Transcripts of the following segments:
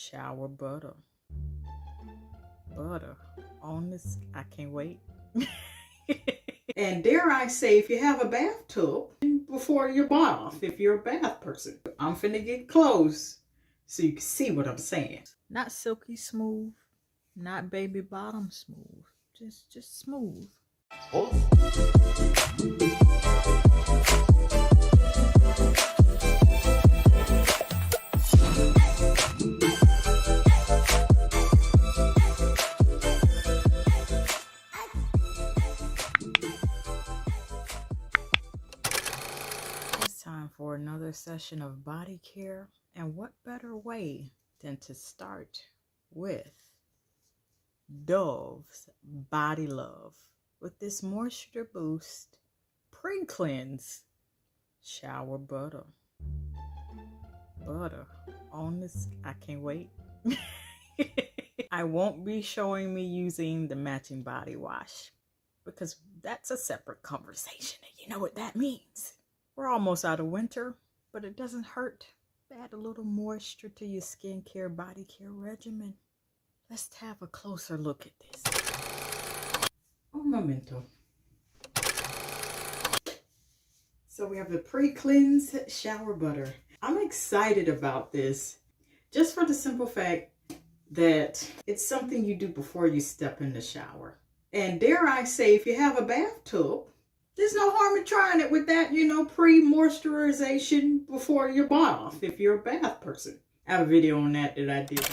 shower butter. Butter on this. I can't wait. And dare I say, if you have a bathtub before you bath, if you're a bath person, I'm finna get close so you can see what I'm saying. Not silky smooth, not baby bottom smooth, just smooth. Oh. For another session of body care, and what better way than to start with Dove's Body Love with this moisture boost pre-cleanse shower butter. Butter on this. I can't wait. I won't be showing me using the matching body wash because that's a separate conversation, and you know what that means. We're almost out of winter, but it doesn't hurt to add a little moisture to your skincare, body care regimen. Let's have a closer look at this. Un momento. So we have the pre-cleanse shower butter. I'm excited about this just for the simple fact that it's something you do before you step in the shower. And dare I say, if you have a bathtub, there's no harm in trying it with that, pre-moisturization before your bath, if you're a bath person. I have a video on that I did.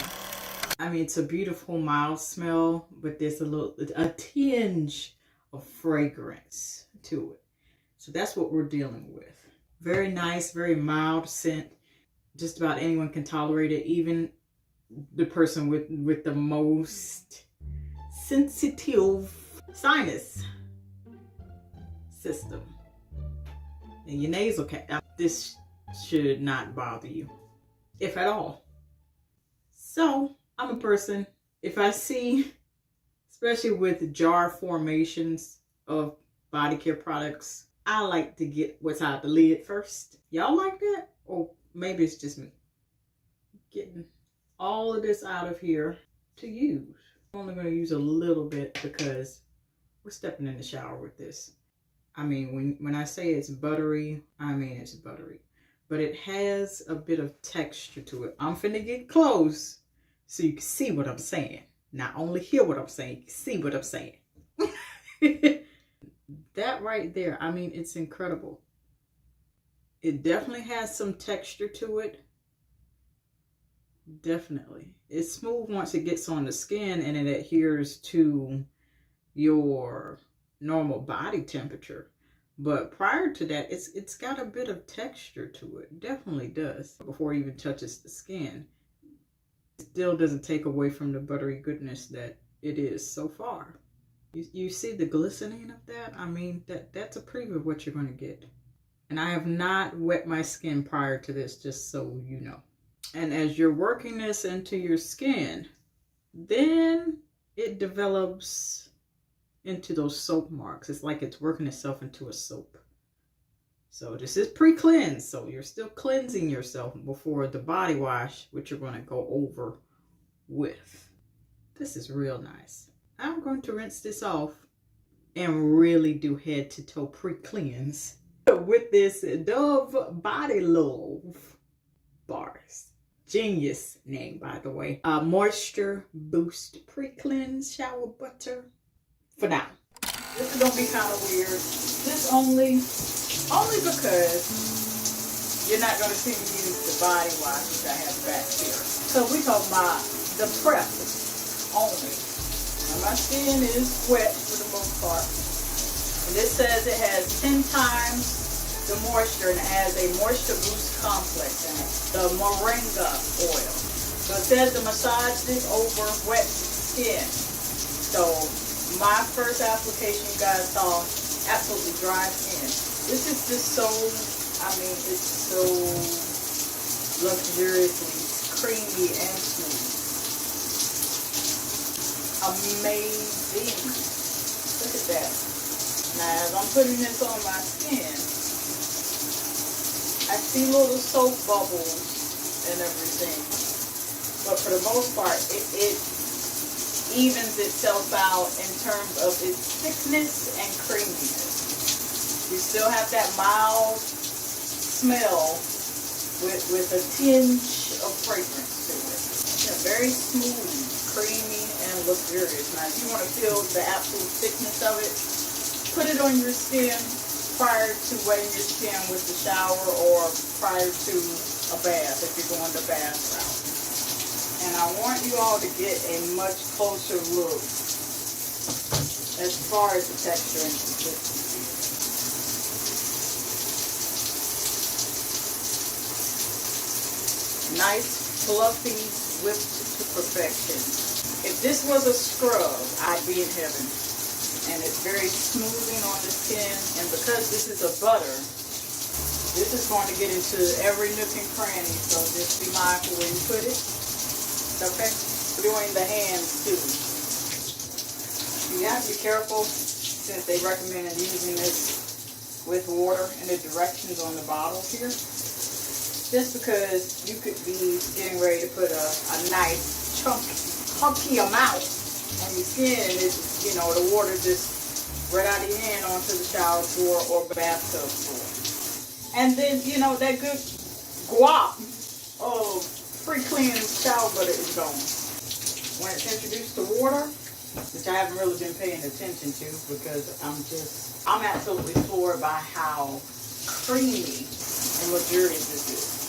I mean, it's a beautiful, mild smell, but there's a tinge of fragrance to it. So that's what we're dealing with. Very nice, very mild scent. Just about anyone can tolerate it, even the person with the most sensitive sinus system and your nasal cap. This should not bother you, if at all. So I'm a person, if I see, especially with jar formations of body care products, I like to get what's out the lid first. Y'all like that? Or maybe it's just me getting all of this out of here to use. I'm only going to use a little bit because we're stepping in the shower with this. I mean, when I say it's buttery, I mean it's buttery. But it has a bit of texture to it. I'm finna get close so you can see what I'm saying. Not only hear what I'm saying, you can see what I'm saying. That right there, I mean, it's incredible. It definitely has some texture to it. Definitely. It's smooth once it gets on the skin and it adheres to your normal body temperature, but prior to that, it's got a bit of texture to it. Definitely does. Before it even touches the skin, it still doesn't take away from the buttery goodness that it is so far. You see the glistening of that? I mean, that's a preview of what you're going to get. And I have not wet my skin prior to this, just so you know. And as you're working this into your skin, then it develops into those soap marks. It's like it's working itself into a soap. So this is pre-cleanse, so you're still cleansing yourself before the body wash, which you're going to go over with. This is real nice. I'm going to rinse this off and really do head to toe pre-cleanse with this Dove Body Love bars. Genius name, by the way. Moisture Boost Pre-Cleanse Shower Butter. For now, this is gonna be kind of weird. This only because you're not gonna see me use the body wash that I have back here. So we talking about the prep only. Now my skin is wet for the most part, and this says it has 10 times the moisture and it has a moisture boost complex in it. The moringa oil. So it says to massage this over wet skin. So my first application, you guys saw, absolutely dry skin. This is just so, I mean, it's so luxuriously creamy and smooth. Amazing. Look at that. Now, as I'm putting this on my skin, I see little soap bubbles and everything. but for the most part, it evens itself out in terms of its thickness and creaminess. You still have that mild smell with a tinge of fragrance to it. Yeah, very smooth, creamy, and luxurious. Now, if you want to feel the absolute thickness of it, put it on your skin prior to wetting your skin with the shower or prior to a bath if you're going the bath route. And I want you all to get a much closer look as far as the texture and consistency. Nice, fluffy, whipped to perfection. If this was a scrub, I'd be in heaven. And it's very smoothing on the skin. And because this is a butter, this is going to get into every nook and cranny. So just be mindful where you put it. Okay? Doing the hands too. You have to be careful since they recommend using this with water in the directions on the bottle here. Just because you could be getting ready to put a nice chunky amount on your skin and it's, you know, the water just right out of your hand onto the shower floor or bathtub floor. And then, you know, that good guap of pre-cleansed shower butter is gone. When it's introduced to water, which I haven't really been paying attention to because I'm absolutely floored by how creamy and luxurious this is.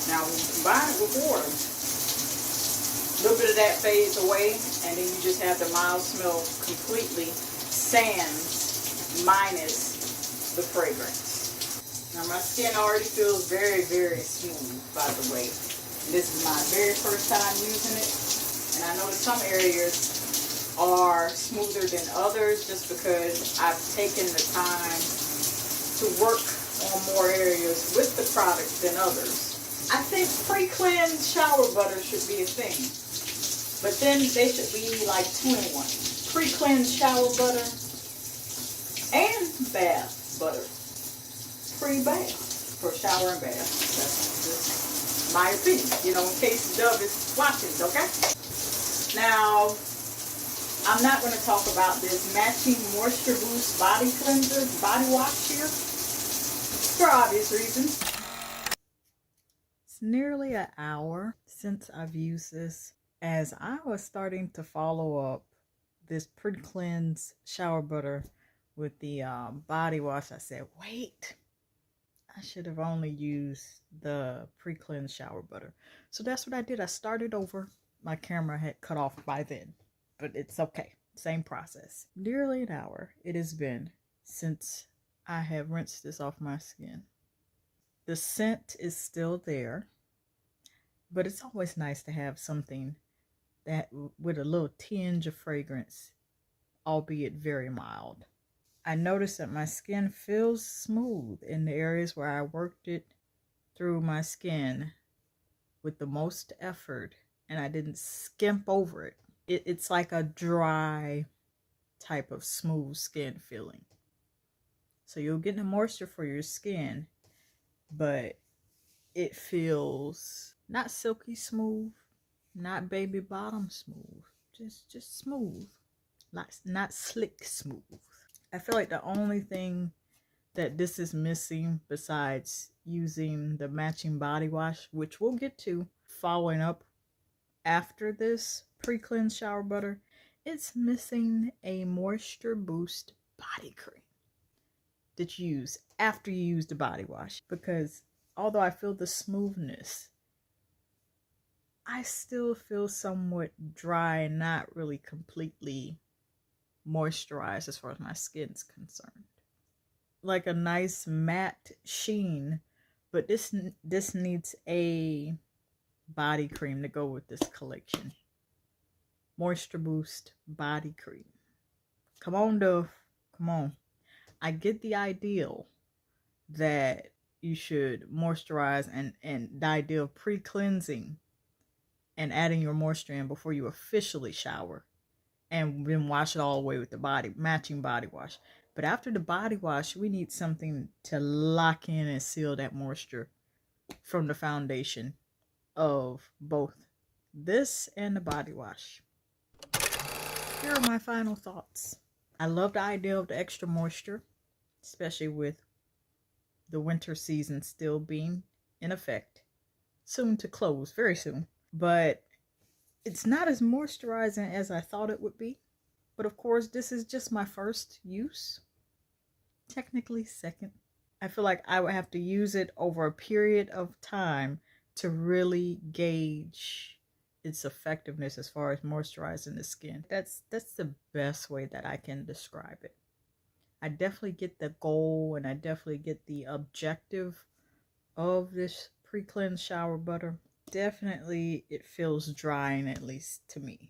Now, when you combine it with water, a little bit of that fades away, and then you just have the mild smell completely sans minus the fragrance. Now, my skin already feels very, very smooth, by the way. This is my very first time using it, and I know some areas are smoother than others just because I've taken the time to work on more areas with the product than others. I think pre-cleansed shower butter should be a thing, but then they should be like 2 in 1. Pre-cleansed shower butter and bath butter. Pre-bath for shower and bath. That's just my opinion, you know, in case Dove is watching, okay? Now, I'm not going to talk about this matching Moisture Boost body cleanser, body wash here, for obvious reasons. It's nearly an hour since I've used this. As I was starting to follow up this pre-cleansed shower butter with the body wash, I said, wait, I should have only used the pre-cleansed shower butter. So that's what I did. I started over. My camera had cut off by then, but it's okay. Same process. Nearly an hour it has been since I have rinsed this off my skin. The scent is still there, but it's always nice to have something that with a little tinge of fragrance, albeit very mild. I noticed that my skin feels smooth in the areas where I worked it through my skin with the most effort, and I didn't skimp over it. It's like a dry type of smooth skin feeling. So you'll get the moisture for your skin, but it feels not silky smooth, not baby bottom smooth, just smooth, not slick smooth. I feel like the only thing that this is missing besides using the matching body wash, which we'll get to following up after this pre-cleansed shower butter, it's missing a Moisture Boost body cream that you use after you use the body wash. Because although I feel the smoothness, I still feel somewhat dry and not really completely moisturized as far as my skin's concerned. Like a nice matte sheen, but this needs a body cream to go with this collection. Moisture Boost body cream. Come on, Dove. Come on. I get the ideal that you should moisturize and the idea of pre-cleansing and adding your moisture in before you officially shower and then wash it all away with the matching body wash. But after the body wash, we need something to lock in and seal that moisture from the foundation of both This and the body wash. Here are my final thoughts. I love the idea of the extra moisture, especially with the winter season still being in effect. Soon to close, very soon. But it's not as moisturizing as I thought it would be. But of course, this is just my first use. Technically second. I feel like I would have to use it over a period of time to really gauge its effectiveness as far as moisturizing the skin. That's the best way that I can describe it. I definitely get the goal and I definitely get the objective of this pre-cleanse shower butter. Definitely it feels drying, at least to me.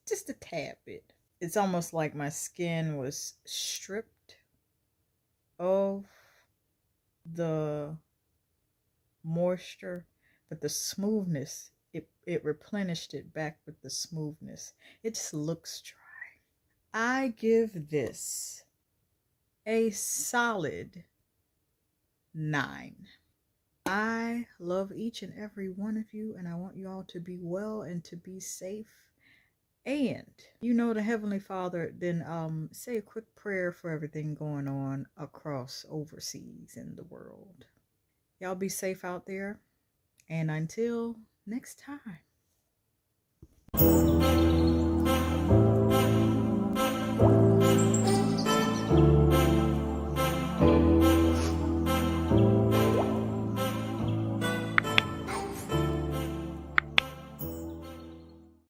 Just a tad bit. It's almost like my skin was stripped of the moisture, but the smoothness, it replenished it back with the smoothness. It just looks dry. I give this a solid 9. I love each and every one of you, and I want you all to be well and to be safe. And you know the Heavenly Father, then say a quick prayer for everything going on across overseas in the world. Y'all be safe out there, and until next time.